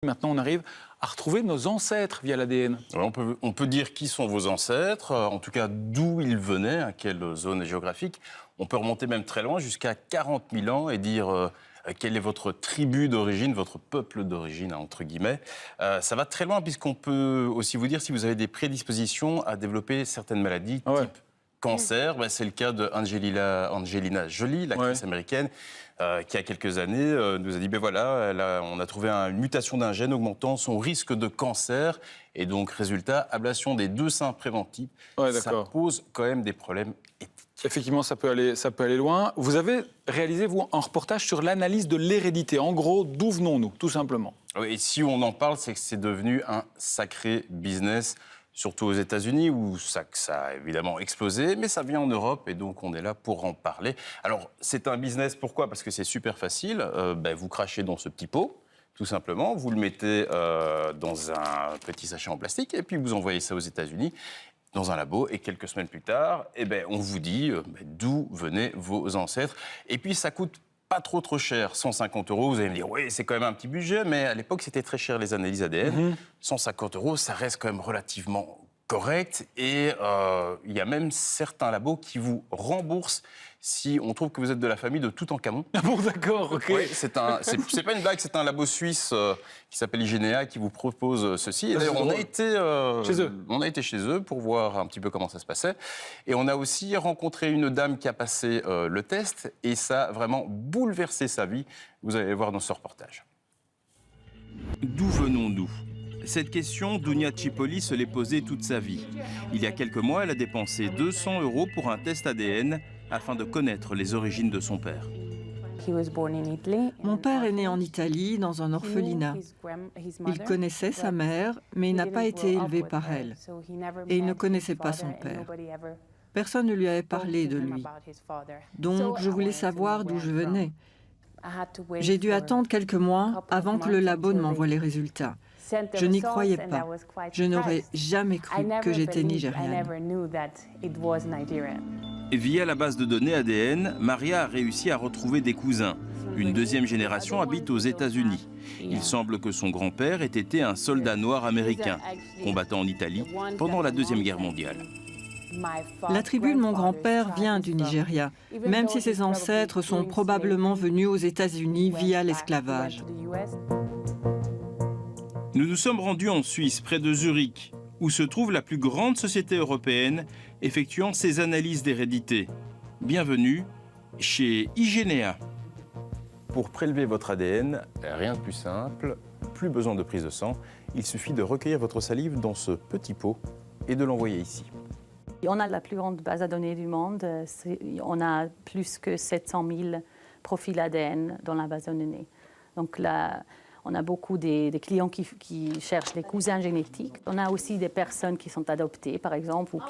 Maintenant, on arrive à retrouver nos ancêtres via l'ADN. Ouais, on peut dire qui sont vos ancêtres, en tout cas d'où ils venaient, à quelle zone géographique. On peut remonter même très loin, jusqu'à 40 000 ans, et dire quelle est votre tribu d'origine, votre peuple d'origine, entre guillemets. Ça va très loin, puisqu'on peut aussi vous dire si vous avez des prédispositions à développer certaines maladies, type cancer. C'est le cas de Angelina Jolie, l'actrice américaine, qui, il y a quelques années, nous a dit, voilà, on a trouvé une mutation d'un gène augmentant son risque de cancer. Et donc, résultat, ablation des 2 seins préventifs. Ça pose quand même des problèmes éthiques. Effectivement, ça peut aller loin. Vous avez réalisé, vous, un reportage sur l'analyse de l'hérédité. En gros, d'où venons-nous, tout simplement? Oui, et si on en parle, c'est que c'est devenu un sacré business, surtout aux États-Unis, où ça a évidemment explosé, mais ça vient en Europe, et donc on est là pour en parler. Alors, c'est un business, pourquoi? Parce que c'est super facile. Vous crachez dans ce petit pot, tout simplement, vous le mettez dans un petit sachet en plastique, et puis vous envoyez ça aux États-Unis, dans un labo, et quelques semaines plus tard, on vous dit d'où venaient vos ancêtres. Et puis, ça coûte pas trop cher, 150 €. Vous allez me dire, oui, c'est quand même un petit budget, mais à l'époque, c'était très cher, les analyses ADN. 150 €, ça reste quand même relativement correct. Et il y a même certains labos qui vous remboursent si on trouve que vous êtes de la famille de Toutankhamon. Ah bon, d'accord, ok. Oui, c'est pas une blague, c'est un labo suisse qui s'appelle Igenea qui vous propose ceci. Et d'ailleurs, on a été chez eux pour voir un petit peu comment ça se passait. Et on a aussi rencontré une dame qui a passé le test et ça a vraiment bouleversé sa vie. Vous allez voir dans ce reportage. D'où venons-nous ? Cette question, Dounia Cipolli se l'est posée toute sa vie. Il y a quelques mois, elle a dépensé 200 € pour un test ADN afin de connaître les origines de son père. Mon père est né en Italie, dans un orphelinat. Il connaissait sa mère, mais il n'a pas été élevé par elle. Et il ne connaissait pas son père. Personne ne lui avait parlé de lui. Donc, je voulais savoir d'où je venais. J'ai dû attendre quelques mois avant que le labo ne m'envoie les résultats. Je n'y croyais pas. Je n'aurais jamais cru que j'étais nigériane. Via la base de données ADN, Maria a réussi à retrouver des cousins. Une deuxième génération habite aux États-Unis. Il semble que son grand-père ait été un soldat noir américain, combattant en Italie pendant la Deuxième Guerre mondiale. La tribu de mon grand-père vient du Nigeria, même si ses ancêtres sont probablement venus aux États-Unis via l'esclavage. Nous nous sommes rendus en Suisse, près de Zurich, où se trouve la plus grande société européenne effectuant ces analyses d'hérédité. Bienvenue chez Igenea. Pour prélever votre ADN, rien de plus simple, plus besoin de prise de sang. Il suffit de recueillir votre salive dans ce petit pot et de l'envoyer ici. On a la plus grande base de données du monde. On a plus que 700 000 profils ADN dans la base de données. Donc là, on a beaucoup des clients qui cherchent des cousins génétiques. On a aussi des personnes qui sont adoptées, par exemple, ou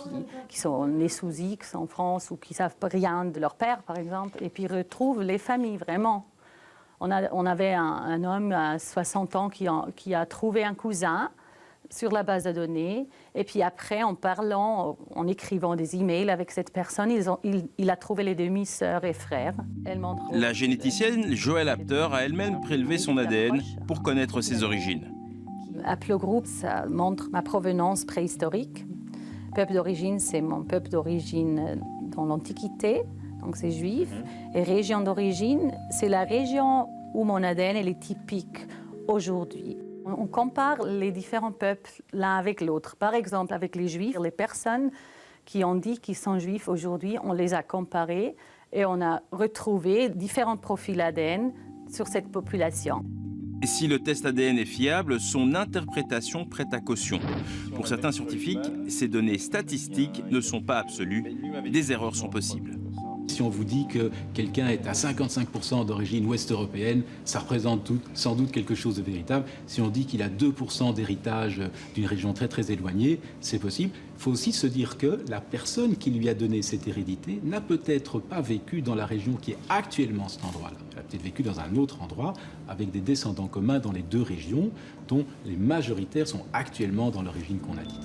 qui sont nés sous X en France, ou qui ne savent rien de leur père, par exemple, et puis retrouvent les familles, vraiment. On avait un homme à 60 ans qui a trouvé un cousin sur la base de données, et puis après, en parlant, en écrivant des emails avec cette personne, il a trouvé les demi-sœurs et frères. La généticienne Joëlle Apter a elle-même prélevé son ADN pour connaître ses origines. Haplogroupe, ça montre ma provenance préhistorique. Peuple d'origine, c'est mon peuple d'origine dans l'Antiquité, donc c'est juif. Et région d'origine, c'est la région où mon ADN est typique aujourd'hui. On compare les différents peuples l'un avec l'autre. Par exemple, avec les Juifs, les personnes qui ont dit qu'ils sont juifs aujourd'hui, on les a comparés et on a retrouvé différents profils ADN sur cette population. Si le test ADN est fiable, son interprétation prête à caution. Pour certains scientifiques, ces données statistiques ne sont pas absolues. Des erreurs sont possibles. Si on vous dit que quelqu'un est à 55% d'origine ouest-européenne, ça représente sans doute quelque chose de véritable. Si on dit qu'il a 2% d'héritage d'une région très éloignée, c'est possible. Il faut aussi se dire que la personne qui lui a donné cette hérédité n'a peut-être pas vécu dans la région qui est actuellement cet endroit-là. Elle a peut-être vécu dans un autre endroit avec des descendants communs dans les deux régions, dont les majoritaires sont actuellement dans l'origine qu'on a dit.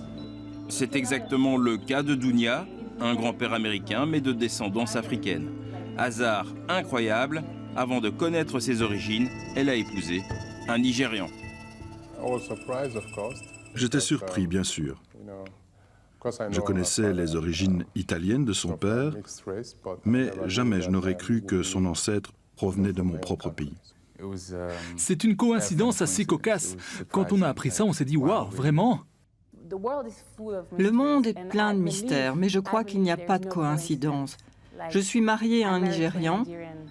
C'est exactement le cas de Dounia, un grand-père américain, mais de descendance africaine. Hasard incroyable, avant de connaître ses origines, elle a épousé un Nigérian. J'étais surpris, bien sûr. Je connaissais les origines italiennes de son père, mais jamais je n'aurais cru que son ancêtre provenait de mon propre pays. C'est une coïncidence assez cocasse. Quand on a appris ça, on s'est dit « Waouh, vraiment ?» Le monde est plein de mystères, mais je crois qu'il n'y a pas de coïncidence. Je suis mariée à un Nigérian,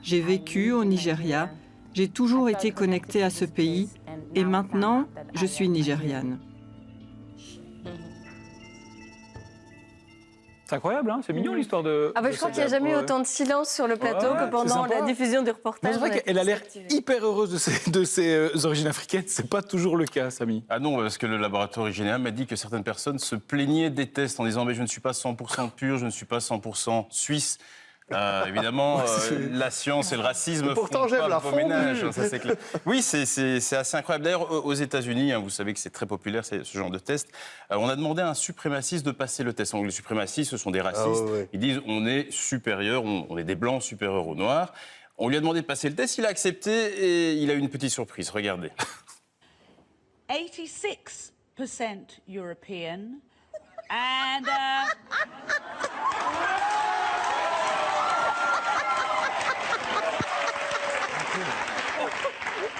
j'ai vécu au Nigeria, j'ai toujours été connectée à ce pays et maintenant, je suis nigériane. C'est incroyable, hein, c'est mignon l'histoire de... Ah bah, je crois qu'il n'y a jamais eu autant de silence sur le plateau que pendant la diffusion du reportage. C'est vrai qu'elle a l'air hyper heureuse de ses origines africaines. C'est pas toujours le cas, Samy. Ah non, parce que le laboratoire original m'a dit que certaines personnes se plaignaient des tests en disant mais je ne suis pas 100% pur, je ne suis pas 100% suisse. Évidemment, la science et le racisme pourtant, font pas la le beau ménage, ça c'est clair. Oui, c'est assez incroyable. D'ailleurs, aux États-Unis, hein, vous savez que c'est très populaire ce genre de test. On a demandé à un suprémaciste de passer le test. Donc, les suprémacistes, ce sont des racistes. Ils disent on est supérieur, on est des blancs supérieurs aux noirs. On lui a demandé de passer le test, il a accepté et il a eu une petite surprise. Regardez. 86% European and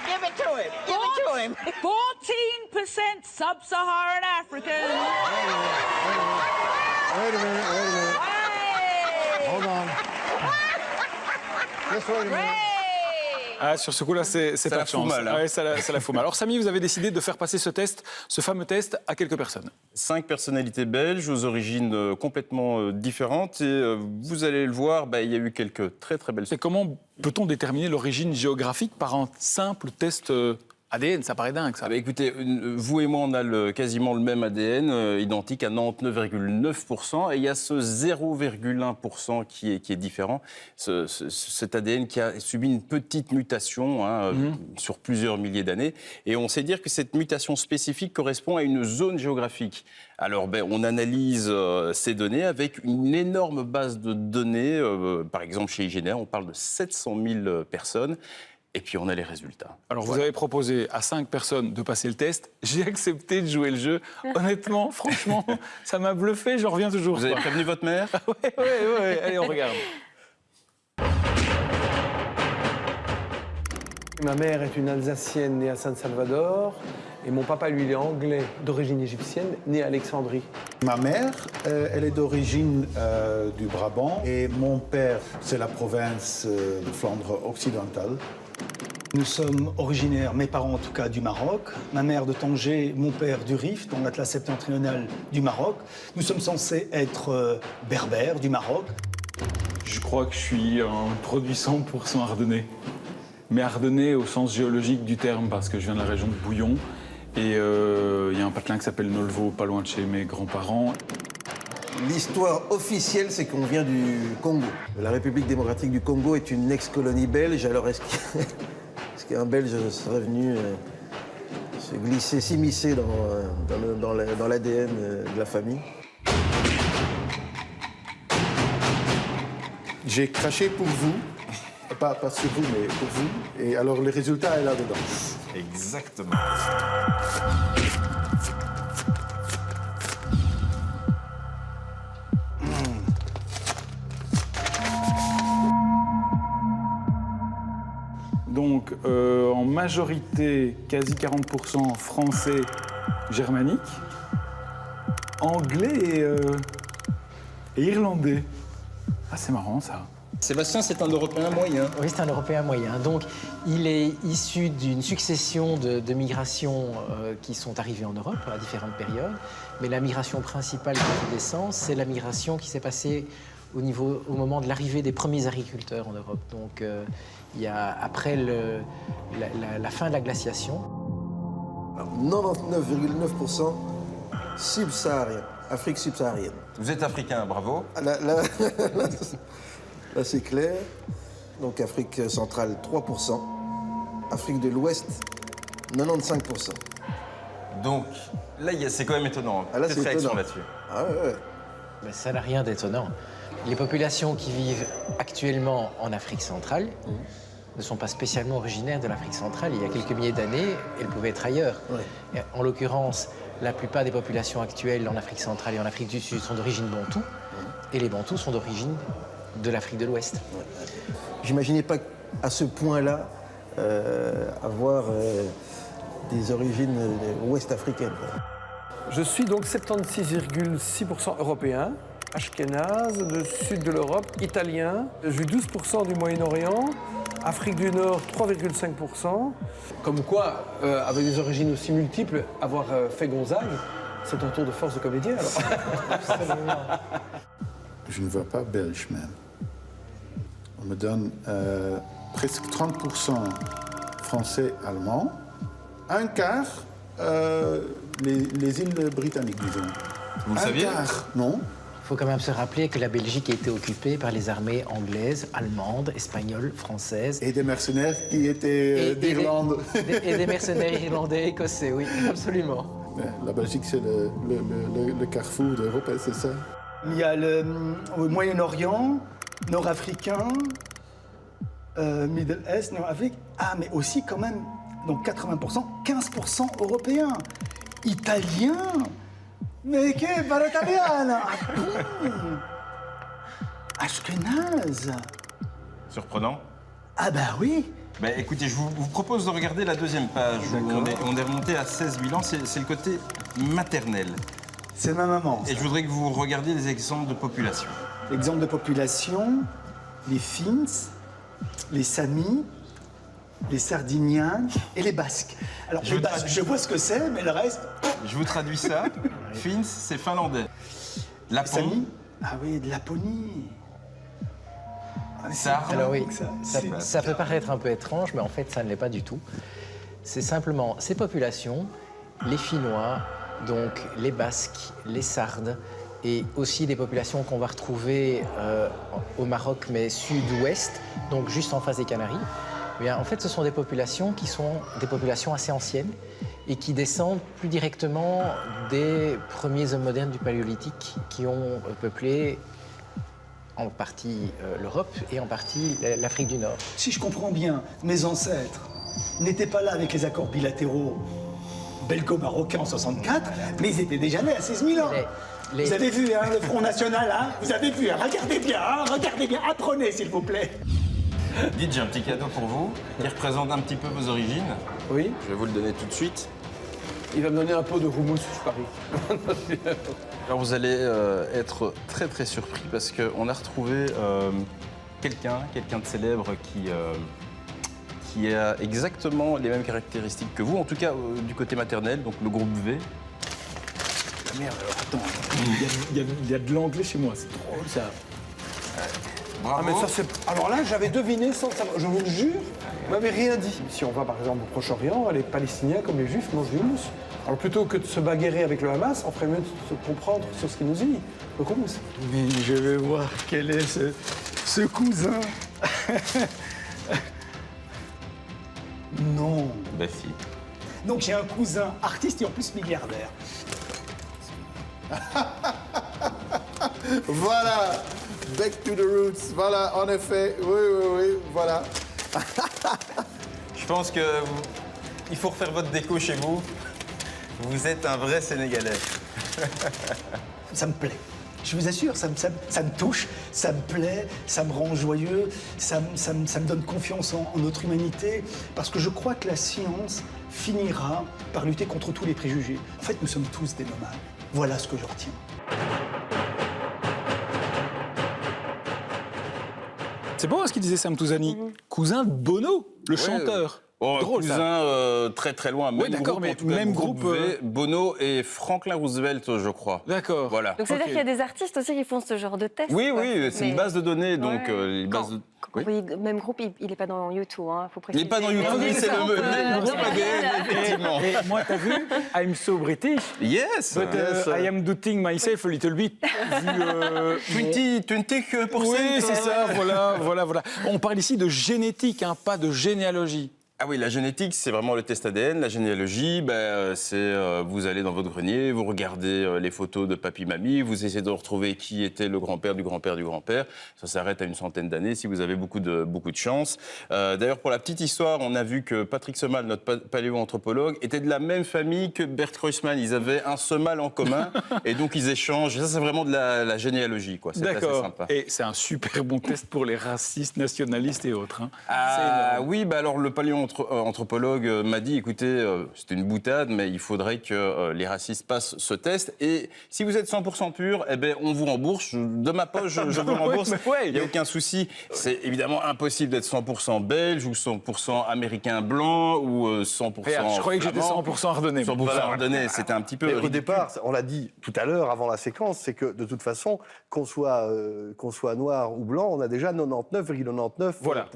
Give it to him. Give it to him. 14% Sub-Saharan African. Wait a minute. Hold on. Just wait a minute. Ah, sur ce coup-là, c'est pas de chance. Mal, hein. Ouais, ça la fout mal. Alors, Samy, vous avez décidé de faire passer ce fameux test, à quelques personnes. 5 personnalités belges aux origines complètement différentes. Et vous allez le voir, il y a eu quelques très très belles... C'est comment peut-on déterminer l'origine géographique par un simple test ADN? Ça paraît dingue, ça. Écoutez, vous et moi, on a quasiment le même ADN, identique à 99,9%. Et il y a ce 0,1% qui est différent. Cet ADN qui a subi une petite mutation sur plusieurs milliers d'années. Et on sait dire que cette mutation spécifique correspond à une zone géographique. Alors, on analyse ces données avec une énorme base de données. Par exemple, chez IGNR, on parle de 700 000 personnes. Et puis, on a les résultats. Alors, vous avez proposé à 5 personnes de passer le test. J'ai accepté de jouer le jeu. Honnêtement, franchement, ça m'a bluffé. Je reviens toujours. Vous avez prévenu votre mère? Ouais. Allez, on regarde. Ma mère est une Alsacienne née à San Salvador. Et mon papa, lui, il est anglais d'origine égyptienne, né à Alexandrie. Ma mère, elle est d'origine du Brabant. Et mon père, c'est la province de Flandre occidentale. Nous sommes originaires, mes parents en tout cas, du Maroc. Ma mère de Tanger, mon père du Rif, dans l'Atlas septentrional du Maroc. Nous sommes censés être berbères du Maroc. Je crois que je suis un produit 100% ardennais. Mais ardennais au sens géologique du terme, parce que je viens de la région de Bouillon. Et il y a un patelin qui s'appelle Nolvo, pas loin de chez mes grands-parents. L'histoire officielle, c'est qu'on vient du Congo. La République démocratique du Congo est une ex-colonie belge. Alors, est-ce qu'un Belge serait venu se glisser, s'immiscer dans l'ADN de la famille? J'ai craché pour vous, pas sur vous, mais pour vous. Et alors, le résultat est là-dedans. Exactement. Donc, en majorité, quasi 40% français germanique, anglais et irlandais. Ah, c'est marrant, ça. Sébastien, c'est un Européen moyen. Oui, c'est un Européen moyen. Donc, il est issu d'une succession de migrations qui sont arrivées en Europe à différentes périodes. Mais la migration principale qui fait descend, c'est la migration qui s'est passée au moment de l'arrivée des premiers agriculteurs en Europe. Donc, il y a, après la fin de la glaciation. 99,9% subsaharien, Afrique subsaharienne. Vous êtes africain, bravo. Là, c'est clair. Donc, Afrique centrale, 3%. Afrique de l'Ouest, 95%. Donc, là, c'est quand même étonnant. Ah, là, Petite réaction là-dessus. Ah ouais. Mais ça n'a rien d'étonnant. Les populations qui vivent actuellement en Afrique centrale ne sont pas spécialement originaires de l'Afrique centrale. Il y a quelques milliers d'années, elles pouvaient être ailleurs. Ouais. En l'occurrence, la plupart des populations actuelles en Afrique centrale et en Afrique du Sud sont d'origine bantoue, et les bantous sont d'origine de l'Afrique de l'Ouest. Ouais. J'imaginais pas à ce point-là avoir des origines ouest-africaines. Je suis donc 76,6% européen, ashkénaze, du sud de l'Europe, italien. J'ai 12% du Moyen-Orient, Afrique du Nord 3,5%. Comme quoi, avec des origines aussi multiples, avoir fait Gonzague, c'est un tour de force de comédien alors. Je ne vois pas belge même. On me donne presque 30% français-allemand, un quart les îles britanniques, disons. Vous le saviez? Quart, non. Il faut quand même se rappeler que la Belgique a été occupée par les armées anglaises, allemandes, espagnoles, françaises. Et des mercenaires qui étaient d'Irlande. Et des mercenaires irlandais, écossais, oui, absolument. La Belgique, c'est le carrefour d'Europe, c'est ça? Il y a le Moyen-Orient, Nord-Africain, Middle East, Nord-Afrique. Ah, mais aussi quand même, donc 80%, 15% européens, italiens. Mais que parla italiana! Ashkenaz! Surprenant? Ah bah oui! Bah, écoutez, je vous propose de regarder la deuxième page. On est remonté à 16 000 ans, c'est le côté maternel. C'est ma maman. Et je voudrais que vous regardiez les exemples de population. Exemple de population, les Finns, les Samis, les Sardiniens et les Basques. Alors, les Basques, je vois ce que c'est, mais le reste... Je vous traduis ça. Finns, c'est finlandais. Laponie. Ah oui, de Laponie. Alors oui, ça peut paraître un peu étrange, mais en fait, ça ne l'est pas du tout. C'est simplement ces populations, les Finnois, donc les Basques, les Sardes, et aussi des populations qu'on va retrouver au Maroc, mais sud-ouest, donc juste en face des Canaries. Eh bien, en fait, ce sont des populations qui sont des populations assez anciennes et qui descendent plus directement des premiers hommes modernes du Paléolithique qui ont peuplé en partie l'Europe et en partie l'Afrique du Nord. Si je comprends bien, mes ancêtres n'étaient pas là avec les accords bilatéraux belgo-marocains en 64, mais ils étaient déjà nés à 16 000 ans. Vous avez vu, hein, le Front National, hein? Vous avez vu, hein? Regardez bien, apprenez s'il vous plaît. Dites, j'ai un petit cadeau pour vous qui représente un petit peu vos origines. Oui. Je vais vous le donner tout de suite. Il va me donner un pot de houmous, je parie. Alors vous allez être très très surpris parce qu'on a retrouvé quelqu'un de célèbre qui a exactement les mêmes caractéristiques que vous, en tout cas du côté maternel, donc le groupe V. Merde, alors attends, il y a de l'anglais chez moi, c'est drôle ça. Ah mais ça c'est... Alors là, j'avais deviné sans savoir, je vous le jure, vous m'avez rien dit. Si on va par exemple au Proche-Orient, les Palestiniens comme les Juifs mangent du houmous. Alors plutôt que de se bagarrer avec le Hamas, on ferait mieux de se comprendre sur ce qui nous unit, le houmous. Mais je vais voir quel est ce cousin. Non. Bah si. Donc j'ai un cousin artiste et en plus milliardaire. Voilà, back to the roots. Voilà, en effet, oui, voilà. Je pense que il faut refaire votre déco chez vous. Vous êtes un vrai Sénégalais. Ça me plaît. Je vous assure, ça me touche, ça me plaît, ça me rend joyeux, ça me donne confiance en notre humanité, parce que je crois que la science finira par lutter contre tous les préjugés. En fait, nous sommes tous des nomades. Voilà ce que je retiens. C'est beau ce qu'il disait Sam Touzani. Cousin de Bono, le chanteur. Oh, drôle, cousin très très loin. Oui, d'accord, mais même groupe. Bono et Franklin Roosevelt, je crois. D'accord. Voilà. Donc c'est-à-dire qu'il y a des artistes aussi qui font ce genre de tests. Oui, c'est une base de données, donc les bases de... Oui, même groupe, il n'est pas dans YouTube, hein, faut préciser. Il n'est pas dans YouTube, c'est le même groupe ADN, effectivement. Et moi, t'as vu, I'm so British. Yes. But I am doubting myself a little bit. 20%. Oui, c'est ça, voilà. On parle ici de génétique, hein, pas de généalogie. Ah oui, la génétique, c'est vraiment le test ADN. La généalogie, c'est vous allez dans votre grenier, vous regardez les photos de papy-mamie, vous essayez de retrouver qui était le grand-père du grand-père du grand-père. Ça s'arrête à une centaine d'années si vous avez beaucoup de chance. D'ailleurs, pour la petite histoire, on a vu que Patrick Semale, notre paléoanthropologue, était de la même famille que Bert Creutzmann. Ils avaient un Semale en commun et donc ils échangent. Et ça, c'est vraiment de la généalogie, quoi. C'est assez sympa. Et c'est un super bon test pour les racistes, nationalistes et autres. Hein. Oui, alors le paléoanthropologue m'a dit, écoutez, c'était une boutade, mais il faudrait que les racistes passent ce test. Et si vous êtes 100% pur, eh ben, on vous rembourse. De ma poche, je vous rembourse. Il n'y a aucun souci. C'est évidemment impossible d'être 100% belge ou 100% américain blanc ou 100%. Je croyais que j'étais 100% ardennais. 100% ardennais, c'était un petit peu. Au départ, on l'a dit tout à l'heure avant la séquence, c'est que de toute façon, qu'on soit noir ou blanc, on a déjà 99,99%. Voilà,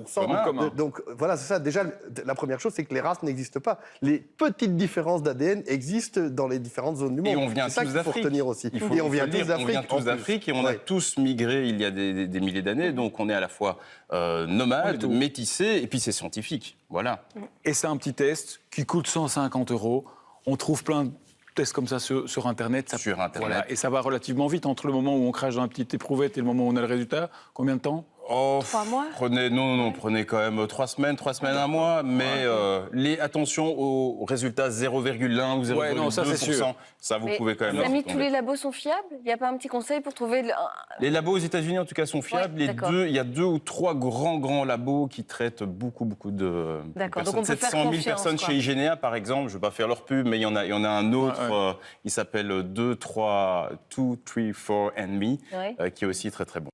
donc voilà, c'est ça. Déjà, la première chose, c'est que les races n'existent pas. Les petites différences d'ADN existent dans les différentes zones du monde. Et on vient tous d'Afrique. Retenir aussi. Et on vient tous d'Afrique. Et on a tous migré il y a des milliers d'années. Donc on est à la fois nomades, métissés, et puis c'est scientifique. Voilà. Et c'est un petit test qui coûte 150 €. On trouve plein de tests comme ça sur Internet. Sur Internet. Voilà, et ça va relativement vite entre le moment où on crache dans la petite éprouvette et le moment où on a le résultat. Combien de temps ? 3 mois. Prenez quand même 3 semaines, 1 mois, mais attention aux résultats 0,1 ou 0,2%. Ça, vous pouvez quand même... Les amis, tous les labos sont fiables ? Il n'y a pas un petit conseil pour trouver... Les labos aux États-Unis, en tout cas, sont fiables. Il y a 2 ou 3 grands labos qui traitent beaucoup de personnes. 700 000 personnes chez Igenea, par exemple. Je ne vais pas faire leur pub, mais il y en a un autre, il s'appelle 234 and Me, qui est aussi très bon.